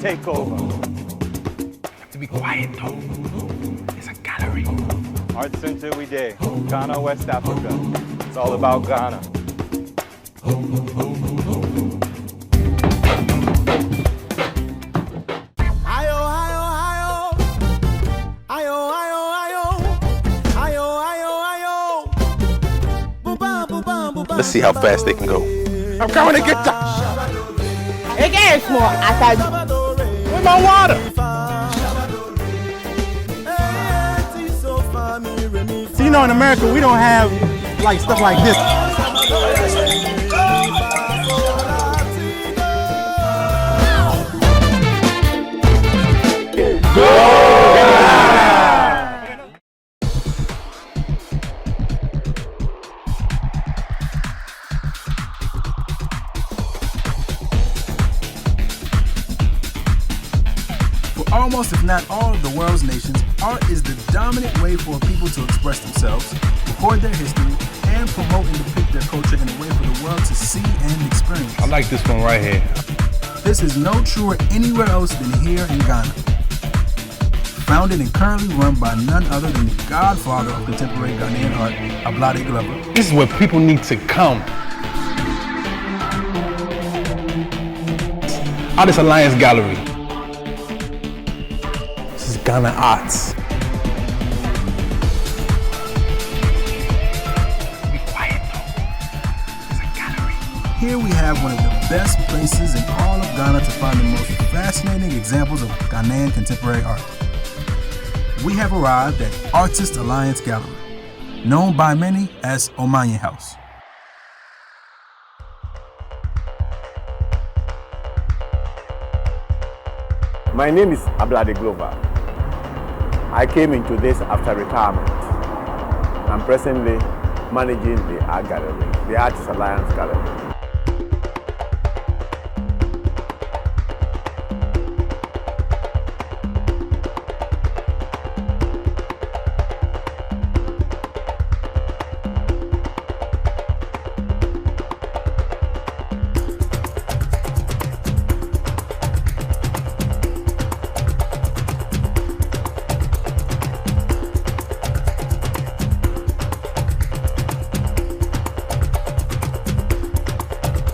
take over. To be quiet though. It's a gallery. Art Center we day. Ghana, West Africa. It's all about Ghana. Let's see how fast they can go. I'm coming to get you. It gets more. I said, where's my water? See, you know, in America, we don't have like stuff like this. Almost, if not all of the world's nations, art is the dominant way for people to express themselves, record their history, and promote and depict their culture in a way for the world to see and experience. I like this one right here. This is no truer anywhere else than here in Ghana. Founded and currently run by none other than the godfather of contemporary Ghanaian art, Ablade Glover. This is where people need to come. Artist Alliance Gallery. Ghana Arts. Be quiet though. It's a gallery. Here we have one of the best places in all of Ghana to find the most fascinating examples of Ghanaian contemporary art. We have arrived at Artist Alliance Gallery, known by many as Omanye House. My name is Ablade Glover. I came into this after retirement. I'm presently managing the art gallery, the Artist Alliance Gallery.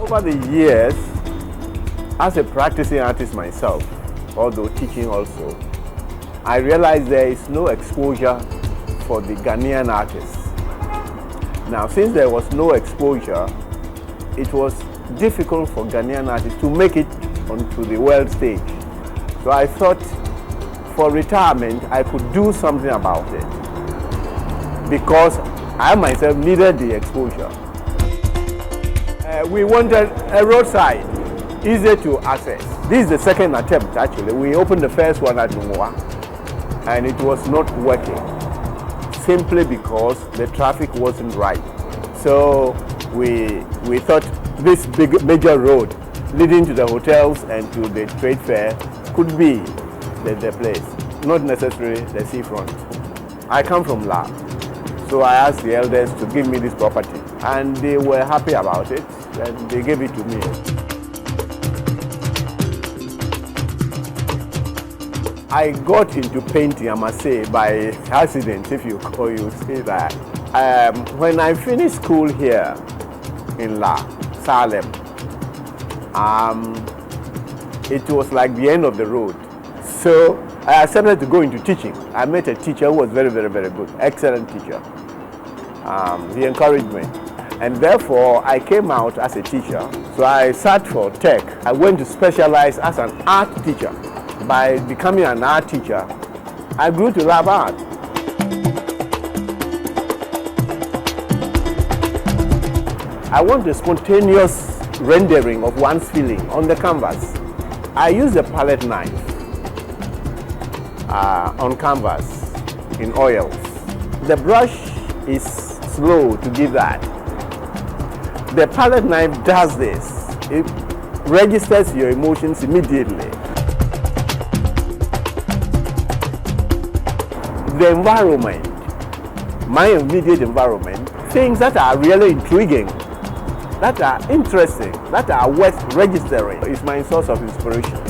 Over the years, as a practicing artist myself, although teaching also, I realized there is no exposure for the Ghanaian artists. Now, since there was no exposure, it was difficult for Ghanaian artists to make it onto the world stage. So I thought for retirement, I could do something about it because I myself needed the exposure. We wanted a roadside, easy to access. This is the second attempt actually. We opened the first one at Numwa and it was not working simply because the traffic wasn't right. So we thought this big major road leading to the hotels and to the trade fair could be the place, not necessarily the seafront. I come from La, so I asked the elders to give me this property and they were happy about it. And they gave it to me. I got into painting, I must say, by accident, if you say that. When I finished school here in La, Salem, it was like the end of the road. So I accepted to go into teaching. I met a teacher who was very, very, very good, excellent teacher. He encouraged me. And therefore, I came out as a teacher. So I sat for tech. I went to specialize as an art teacher. By becoming an art teacher, I grew to love art. I want a spontaneous rendering of one's feeling on the canvas. I use a palette knife on canvas in oils. The brush is slow to give that. The palette knife does this. It registers your emotions immediately. The environment, my immediate environment, things that are really intriguing, that are interesting, that are worth registering is my source of inspiration.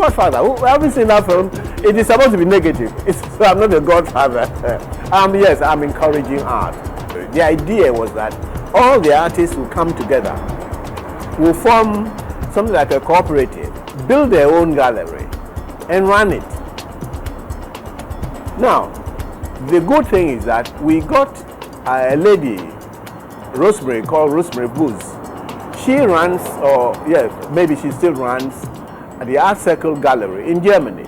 Godfather. Who haven't seen that film? It is supposed to be negative. So I'm not a godfather. Yes, I'm encouraging art. The idea was that all the artists will come together, will form something like a cooperative, build their own gallery, and run it. Now, the good thing is that we got a lady, Rosemary, called Rosemary Booz. She runs, or yes, maybe she still runs, the Art Circle Gallery in Germany.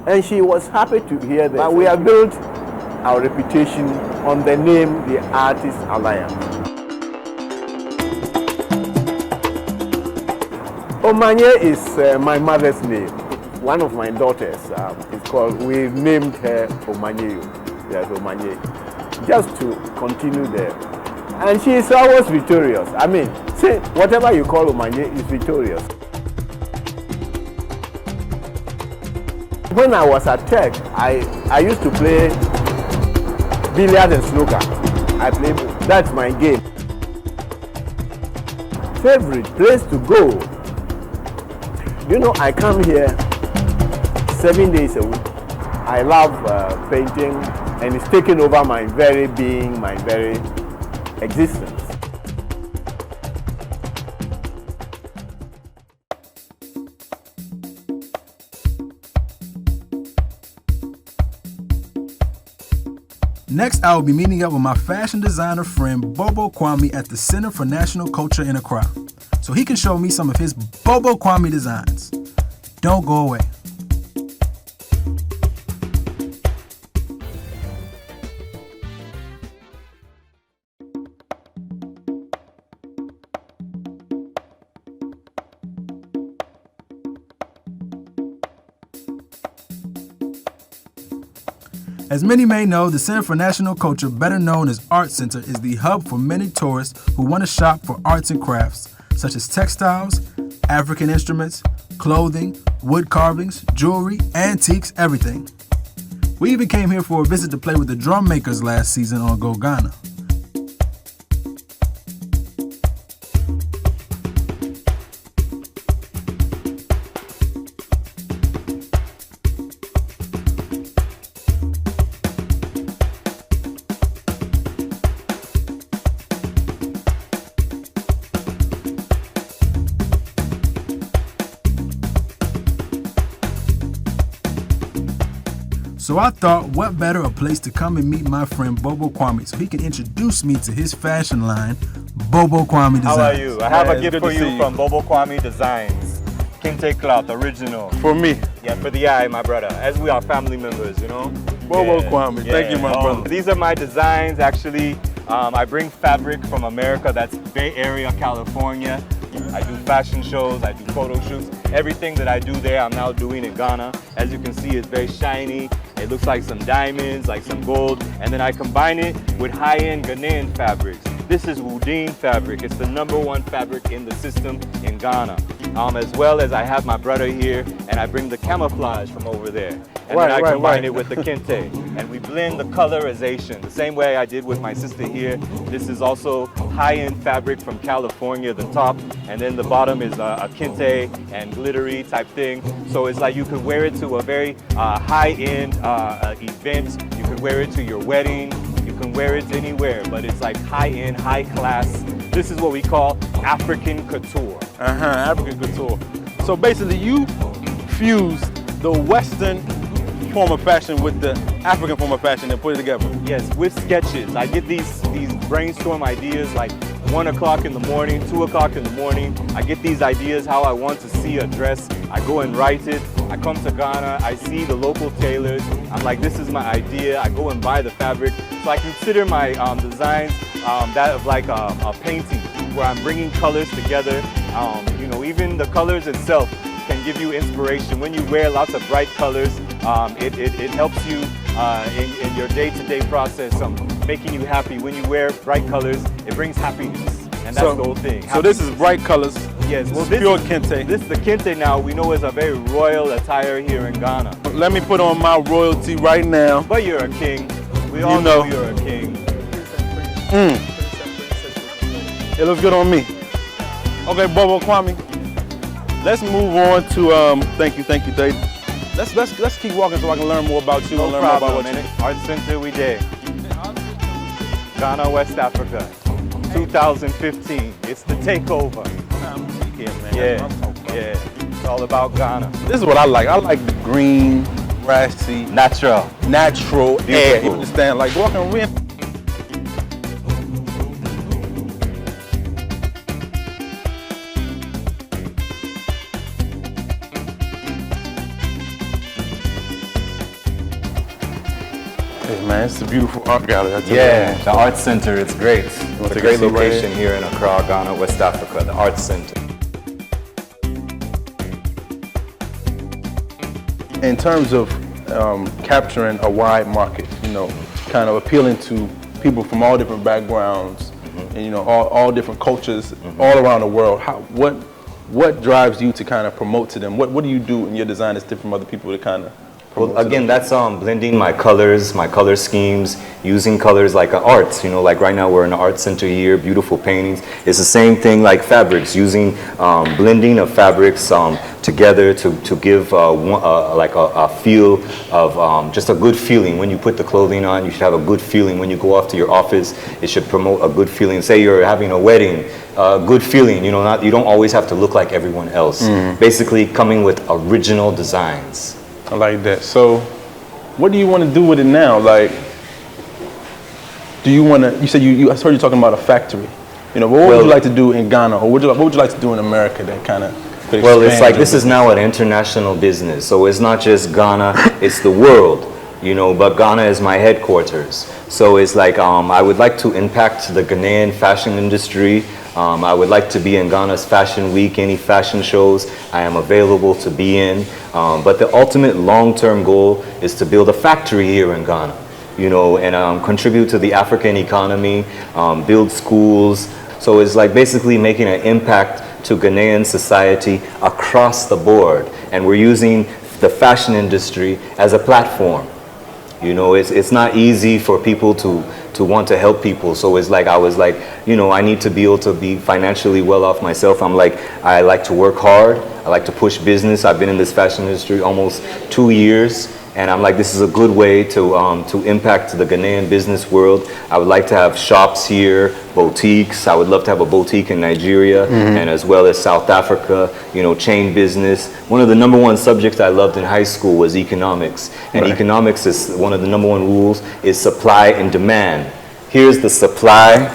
And she was happy to hear that we have built our reputation on the name the Artists Alliance. Omanye is my mother's name. One of my daughters is called, we named her Omanye. Yes, Omanye. Just to continue there. And she is always victorious. I mean, say, whatever you call Omanye is victorious. When I was at Tech, I used to play billiards and snooker. That's my game. Favorite place to go? You know, I come here 7 days a week. I love painting, and it's taken over my very being, my very existence. Next, I will be meeting up with my fashion designer friend Bobo Kwame at the Center for National Culture in Accra, so he can show me some of his Bobo Kwame designs. Don't go away. As many may know, the Center for National Culture, better known as Art Center, is the hub for many tourists who want to shop for arts and crafts, such as textiles, African instruments, clothing, wood carvings, jewelry, antiques, everything. We even came here for a visit to play with the drum makers last season on Go Ghana. So I thought, what better a place to come and meet my friend Bobo Kwame so he can introduce me to his fashion line, Bobo Kwame Designs. How are you? I have a gift for you from Bobo Kwame Designs. Kente cloth, original. For me. Yeah, for the eye, my brother. As we are family members, you know. Bobo Kwame, thank you, my brother. These are my designs, actually. I bring fabric from America, that's Bay Area, California. I do fashion shows, I do photo shoots. Everything that I do there, I'm now doing in Ghana. As you can see, it's very shiny. It looks like some diamonds, like some gold. And then I combine it with high-end Ghanaian fabrics. This is Woodin fabric. It's the #1 fabric in the system in Ghana. As well as I have my brother here, and I bring the camouflage from over there. And then I combine it with the kente. And we blend the colorization, the same way I did with my sister here. This is also high-end fabric from California, the top, and then the bottom is a kente and glittery type thing. So it's like you could wear it to a very high-end event. You could wear it to your wedding. You can wear it anywhere, but it's like high-end, high-class. This is what we call African couture. African couture. So basically you fuse the Western form of fashion with the African form of fashion and put it together. Yes, with sketches. I get these brainstorm ideas like 1 o'clock in the morning, 2 o'clock in the morning. I get these ideas how I want to see a dress. I go and write it. I come to Ghana, I see the local tailors. I'm like, this is my idea. I go and buy the fabric. So I consider my designs that of like a painting where I'm bringing colors together. You know, even the colors itself can give you inspiration. When you wear lots of bright colors, it helps you in your day-to-day process, making you happy. When you wear bright colors, it brings happiness. And that's the whole thing. So this is bright colors. Yes, well, this is pure kente. This is the kente now. We know is a very royal attire here in Ghana. Let me put on my royalty right now. But you're a king. We all know you're a king. It looks good on me. Okay, Bobo Kwame. Let's move on to thank you, Dave. Let's keep walking so I can learn more about you and learn more about what you do. Art Center we did. Ghana, West Africa, 2015. It's the takeover. Yeah. It's all about Ghana. This is what I like. I like the green, grassy, Natural. air. You understand? Like walking around. Hey man, it's a beautiful art gallery. I tell you. Yeah, the Art Center, it's great. It's a take a great seat right location here in Accra, Ghana, West Africa, the Art Center. In terms of capturing a wide market, you know, kind of appealing to people from all different backgrounds, and you know, all different cultures, all around the world. What drives you to kind of promote to them? What do you do in your design that's different from other people to kind of promote? Well, again, that's blending my colors, my color schemes, using colors like arts. You know, like right now we're in an art center here, beautiful paintings. It's the same thing like fabrics, using blending of fabrics together to give like a feel of just a good feeling. When you put the clothing on, you should have a good feeling. When you go off to your office, it should promote a good feeling. Say you're having a wedding, good feeling. You know, you don't always have to look like everyone else. Basically, coming with original designs. I like that. So, what do you want to do with it now? Like, do you want to? You said I heard you talking about a factory. You know, what would you like to do in Ghana, or what would you like to do in America that kind of? Well, it's like this is now an international business, so it's not just Ghana; it's the world. You know, but Ghana is my headquarters. So it's like I would like to impact the Ghanaian fashion industry. I would like to be in Ghana's Fashion Week, any fashion shows I am available to be in. But the ultimate long-term goal is to build a factory here in Ghana, you know, and contribute to the African economy, build schools. So it's like basically making an impact to Ghanaian society across the board. And we're using the fashion industry as a platform. You know, it's not easy for people to want to help people. So it's like, I was like, you know, I need to be able to be financially well off myself. I like to work hard. I like to push business. I've been in this fashion industry almost 2 years. And I'm like, this is a good way to impact the Ghanaian business world. I would like to have shops here, boutiques. I would love to have a boutique in Nigeria and as well as South Africa, you know, chain business. One of the #1 subjects I loved in high school was economics. And economics is one of the #1 rules is supply and demand. Here's the supply.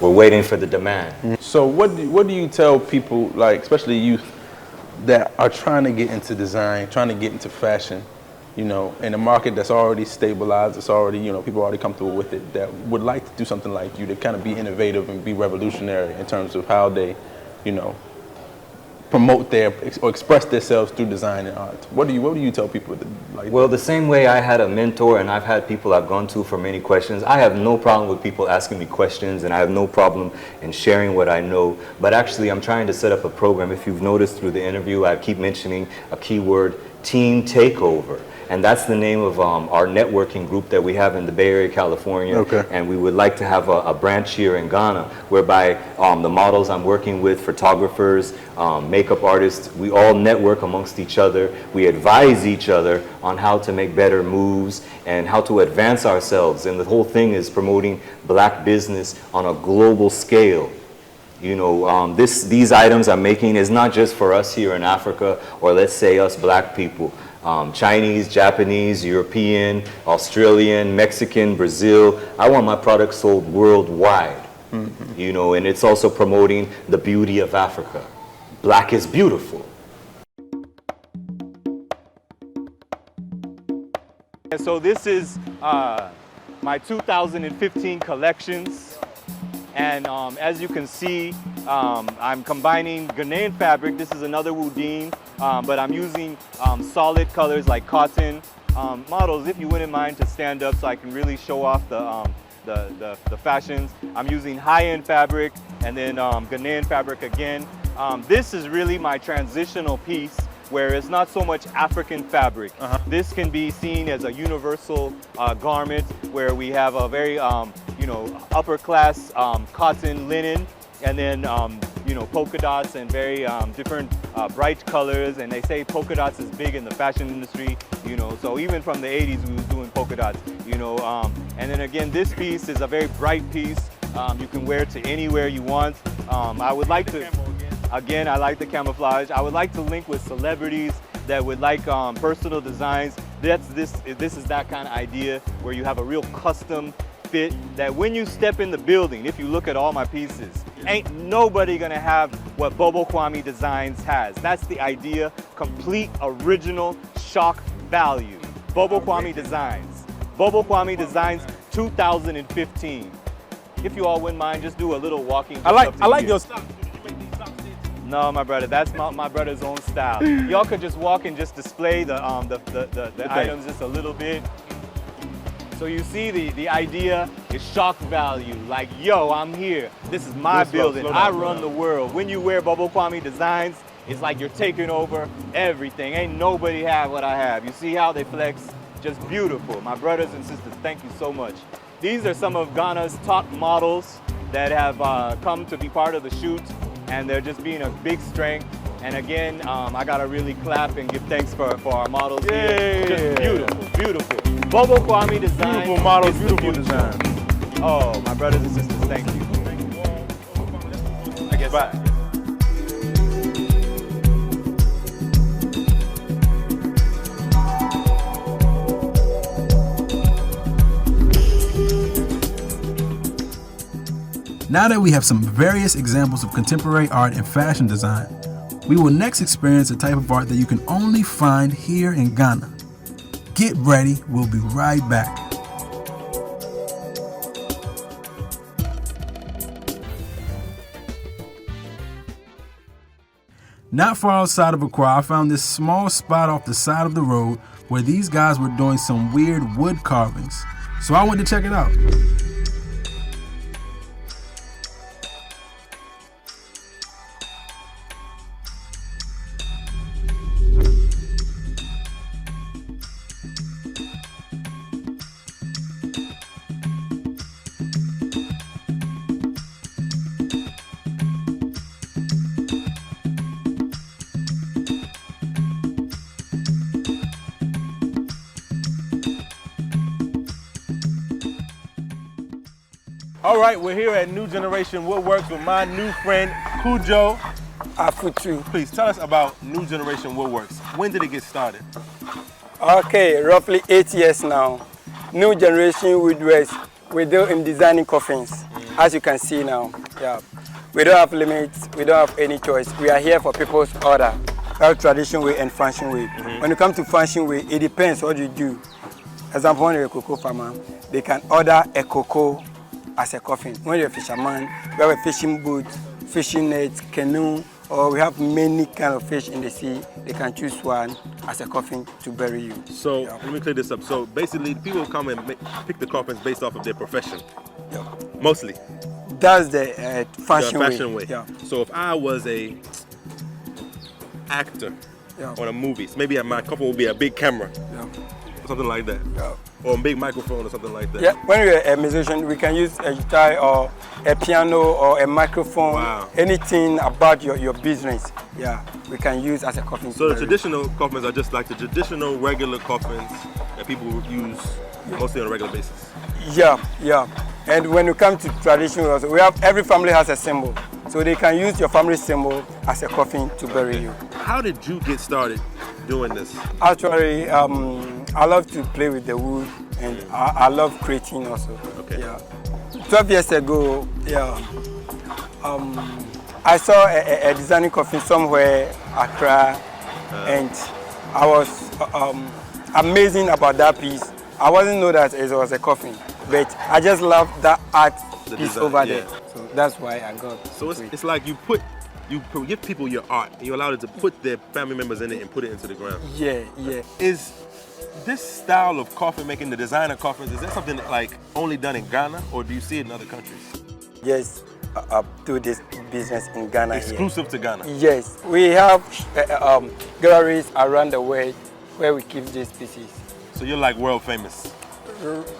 We're waiting for the demand. So what do you tell people, like especially youth, that are trying to get into design, trying to get into fashion, you know, in a market that's already stabilized, it's already, you know, people already comfortable with it, that would like to do something like you, to kind of be innovative and be revolutionary in terms of how they, you know, promote or express themselves through design and art? What do you tell people that, like? Well, the same way I had a mentor and I've had people I've gone to for many questions. I have no problem with people asking me questions, and I have no problem in sharing what I know. But actually, I'm trying to set up a program. If you've noticed through the interview, I keep mentioning a keyword, team takeover. And that's the name of our networking group that we have in the Bay Area, California. Okay. And we would like to have a branch here in Ghana, whereby the models I'm working with, photographers, makeup artists, we all network amongst each other. We advise each other on how to make better moves and how to advance ourselves. And the whole thing is promoting black business on a global scale. You know, these items I'm making is not just for us here in Africa, or let's say us black people. Chinese, Japanese, European, Australian, Mexican, Brazil. I want my products sold worldwide, you know, and it's also promoting the beauty of Africa. Black is beautiful. And so this is my 2015 collections. And as you can see, I'm combining Ghanaian fabric. This is another Woodine, but I'm using solid colors like cotton. Models, if you wouldn't mind to stand up so I can really show off the fashions. I'm using high-end fabric and then Ghanaian fabric again. This is really my transitional piece, where it's not so much African fabric. This can be seen as a universal garment, where we have a very, you know, upper class cotton linen, and then you know, polka dots and very different bright colors, and they say polka dots is big in the fashion industry, you know, so even from the 80s we was doing polka dots, you know, and then again, this piece is a very bright piece. You can wear it to anywhere you want. I would like to, again, I like the camouflage. I would like to link with celebrities that would like personal designs. This is that kind of idea where you have a real custom fit that when you step in the building, if you look at all my pieces, ain't nobody gonna have what Bobo Kwame Designs has. That's the idea, complete original shock value. Bobo Kwame Designs. Bobo Kwame Designs 2015. If you all wouldn't mind, just do a little walking. I like your style. No, my brother, that's my brother's own style. Y'all could just walk and just display the items just a little bit. So you see the idea is shock value. Like, yo, I'm here. This is my building. I run the world. When you wear Bobo Kwame Designs, it's like you're taking over everything. Ain't nobody have what I have. You see how they flex? Just beautiful. My brothers and sisters, thank you so much. These are some of Ghana's top models that have come to be part of the shoot, and they're just being a big strength. And again, I gotta really clap and give thanks for our models here. Just beautiful, beautiful. Bobo Kwame Design. Beautiful models, beautiful design. Oh, my brothers and sisters, thank you. I guess. Bye. Now that we have some various examples of contemporary art and fashion design, we will next experience a type of art that you can only find here in Ghana. Get ready, we'll be right back. Not far outside of Accra, I found this small spot off the side of the road where these guys were doing some weird wood carvings. So I went to check it out. All right, we're here at New Generation Woodworks with my new friend, Kujo Afutu. Please tell us about New Generation Woodworks. When did it get started? Okay, roughly 8 years now. New Generation Woodworks, we deal in designing coffins, as you can see now. Yeah. We don't have limits, we don't have any choice. We are here for people's order. We have tradition way and fashion way. When you come to fashion way, it depends what you do. Example, when you're a cocoa farmer, they can order a cocoa as a coffin. When you're a fisherman, we have a fishing boat, fishing net, canoe, or we have many kind of fish in the sea. They can choose one as a coffin to bury you. So let me clear this up. So basically, people come and pick the coffins based off of their profession. Yeah. Mostly. That's the fashion way. Yeah. So if I was a actor on a movie, so maybe my coffin would be a big camera. Yeah. Or something like that. Yeah. Or a big microphone or something like that. Yeah, when you're a musician, we can use a guitar or a piano or a microphone. Wow. Anything about your business, yeah, we can use as a coffin. So the traditional coffins are just like the traditional regular coffins that people use mostly on a regular basis. Yeah, yeah. And when you come to traditional also, every family has a symbol. So they can use your family symbol as a coffin to bury you. How did you get started doing this? Actually, I love to play with the wood, and I love creating also. Okay. Yeah. 12 years ago, yeah, I saw a designing coffin somewhere, Accra, and I was amazing about that piece. I wasn't know that it was a coffin, but I just love that art piece over there. So that's why I got. So it's like you give people your art and you allow them to put their family members in it and put it into the ground. Yeah, yeah. Is this style of coffin making, the designer coffins, is that something that, like, only done in Ghana, or do you see it in other countries? Yes, I do this business in Ghana. Exclusive to Ghana? Yes, we have galleries around the world where we keep these pieces. So you're like world famous?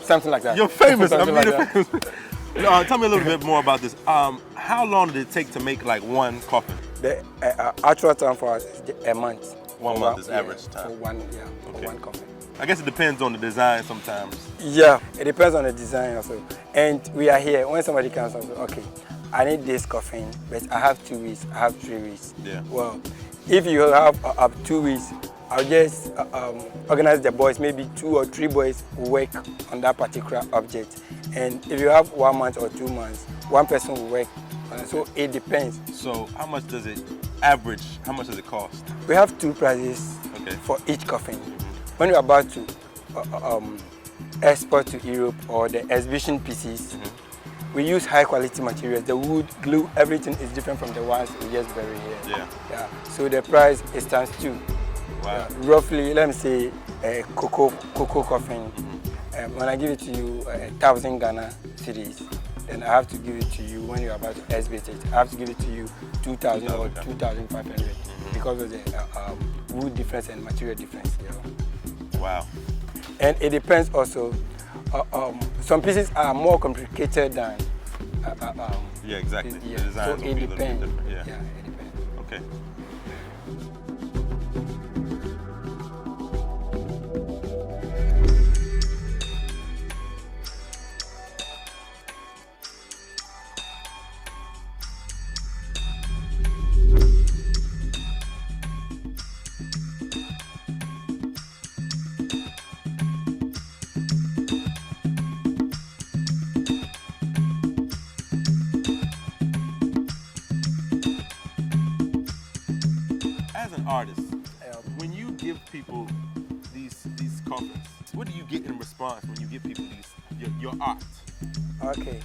Something like that. You're famous. Something I mean, like that. Tell me a little bit more about this. How long did it take to make like one coffin? The actual time for us is a month. 1 month is average time. For one coffin. I guess it depends on the design sometimes. Yeah, it depends on the design also. And we are here, when somebody comes and says, okay, I need this coffin, but I have 2 weeks, I have 3 weeks. Yeah. Well, if you have 2 weeks, I'll just organize the boys, maybe 2 or 3 boys will work on that particular object. And if you have 1 month or 2 months, one person will work. So it depends. So how much does it average? How much does it cost? We have 2 prices for each coffin. When you're about to export to Europe or the exhibition pieces, we use high quality materials. The wood, glue, everything is different from the ones we just bury here. Yeah. So the price is times 2. Wow. Roughly, let me say a cocoa coffin. When I give it to you 1,000 Ghana cedis, then I have to give it to you when you're about to exhibit it. I have to give it to you 2,000 or 2,500 because of the wood difference and material difference. Wow. And it depends also. Some pieces are more complicated than. Yeah, exactly. Yeah. The designs So will it be a little bit depends. different. Yeah, it depends. Okay. Artist, when you give people these coffins, what do you get in response when you give people your art? Okay.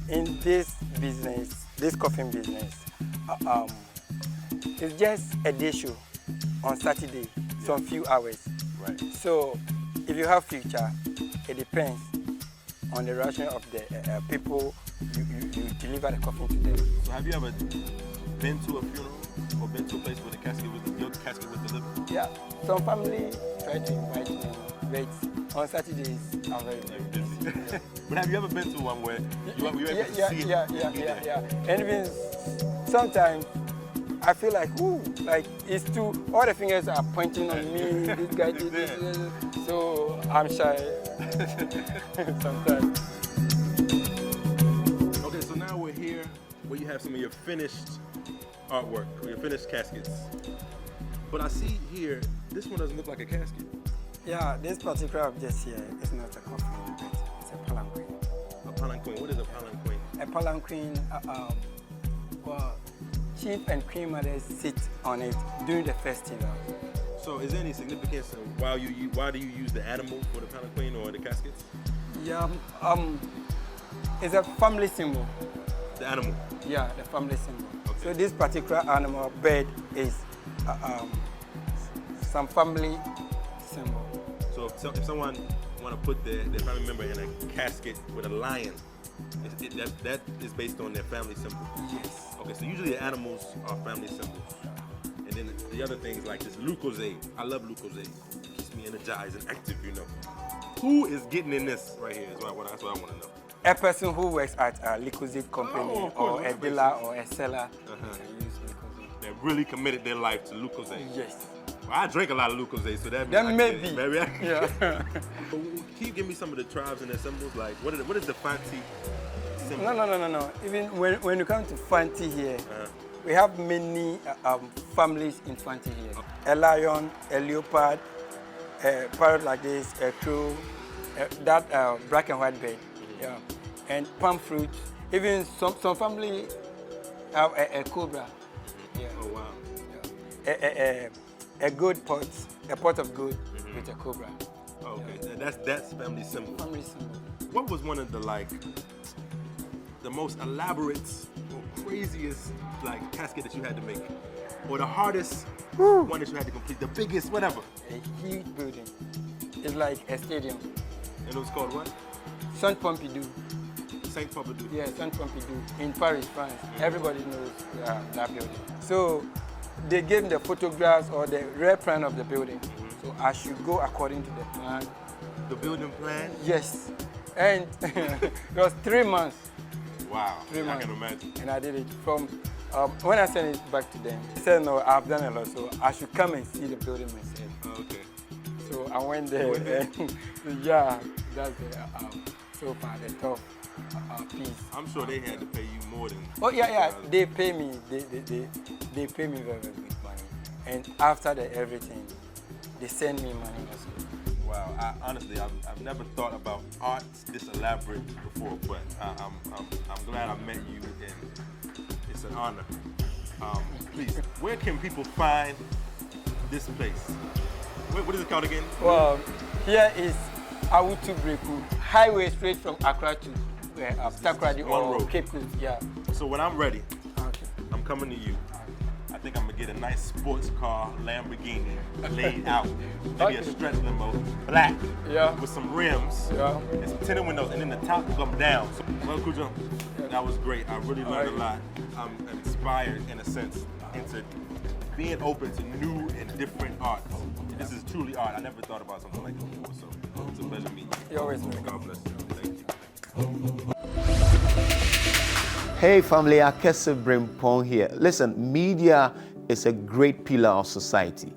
In this business, this coffin business, it's just a day show on Saturday, some few hours. Right. So if you have future, it depends on the reaction of the people you deliver the coffin to them. So have you ever been to a funeral or been to a place where your casket was delivered? Yeah, some family try to invite me, but on Saturdays I'm very busy. But have you ever been to one where you were able to see it? Yeah. And even sometimes I feel like, ooh, like it's too, all the fingers are pointing on me, this guy did this, so I'm shy sometimes. Okay, so now we're here where you have some of your finished artwork, or your finished caskets. But I see here, this one doesn't look like a casket. Yeah, this particular object here is not a coffin, but it's a palanquin. A palanquin, what is a palanquin? A palanquin, well, chief and queen mothers sit on it during the festival. So is there any significance in why do you use the animal for the palanquin or the caskets? Yeah, it's a family symbol. The animal? Yeah, the family symbol. Okay. So this particular animal, bird, is some family symbol. So if someone want to put their family member in a casket with a lion, that is based on their family symbol? Yes. Okay, so usually the animals are family symbols. And then the other things like this Lucozade. I love Lucozade. It keeps me energized and active, you know. Who is getting in this right here? That's what I want to know. A person who works at a Lucozade company or a dealer or a seller can use Lucozade. They really committed their life to Lucozade. Yes. Well, I drink a lot of Lucozade, so that Maybe. Yeah. Can you give me some of the tribes and their symbols? Like, what is the Fanti symbol? No. Even when you come to Fanti here, we have many families in Fanti here. A lion, a leopard, a parrot like this, a crow, that black and white bird, and palm fruit. Even some family have a cobra. Yeah. Oh wow. Yeah. A goat pot, a pot of goat with a cobra. Oh, okay, that's family symbol. Family symbol. What was one of the most elaborate or craziest casket that you had to make, or the hardest one that you had to complete, the biggest, whatever? A huge building. It's like a stadium. And it was called what? Saint Pompidou. Saint Pompidou. Yeah, Saint Pompidou in Paris, France. Everybody knows that building. So they gave me the photographs or the real plan of the building. So I should go according to the plan. The building plan? Yes. And it was 3 months. Wow. 3 months. I can imagine. And I did it from, when I sent it back to them, they said, no, I've done a lot, so I should come and see the building myself. Okay. So I went there, and yeah, that's so far the top piece. I'm sure they had to pay you more than. Oh yeah, they pay me. They pay me very, very good money. And after everything, they send me money also. Wow. Honestly, I've never thought about art this elaborate before, but I'm glad I met you, and it's an honor. Please, where can people find this place? What is it called again? Well, here is Awutu Breku, highway straight from Accra to Takoradi or Cape Coast. Yeah. So when I'm ready, Okay. I'm coming to you. I think I'm gonna get a nice sports car, Lamborghini, laid out. Maybe a stretch limo, black, Yeah. with some rims, Yeah. and some tinted windows, and then the top come down. So, well, Kujo, that was great. I really learned a lot. I'm inspired, in a sense, into being open to new and different art. This is truly art. I never thought about something like this before, so it's a pleasure meeting you. You're always welcome. God bless you. Thank you. Hey family, Akese Brimpong here. Listen, media is a great pillar of society.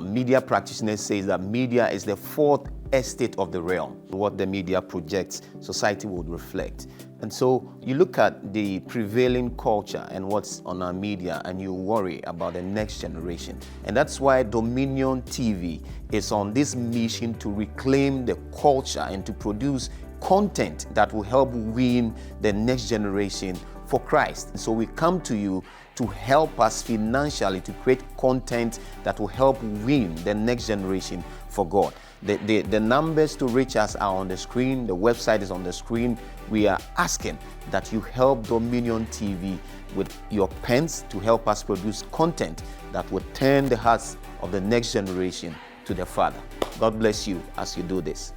Media practitioners say that media is the fourth estate of the realm. What the media projects, society would reflect. And so you look at the prevailing culture and what's on our media, and you worry about the next generation. And that's why Dominion TV is on this mission to reclaim the culture and to produce content that will help win the next generation for Christ. So we come to you to help us financially to create content that will help win the next generation for God. The numbers to reach us are on the screen. The website is on the screen. We are asking that you help Dominion TV with your pens to help us produce content that will turn the hearts of the next generation to the Father. God bless you as you do this.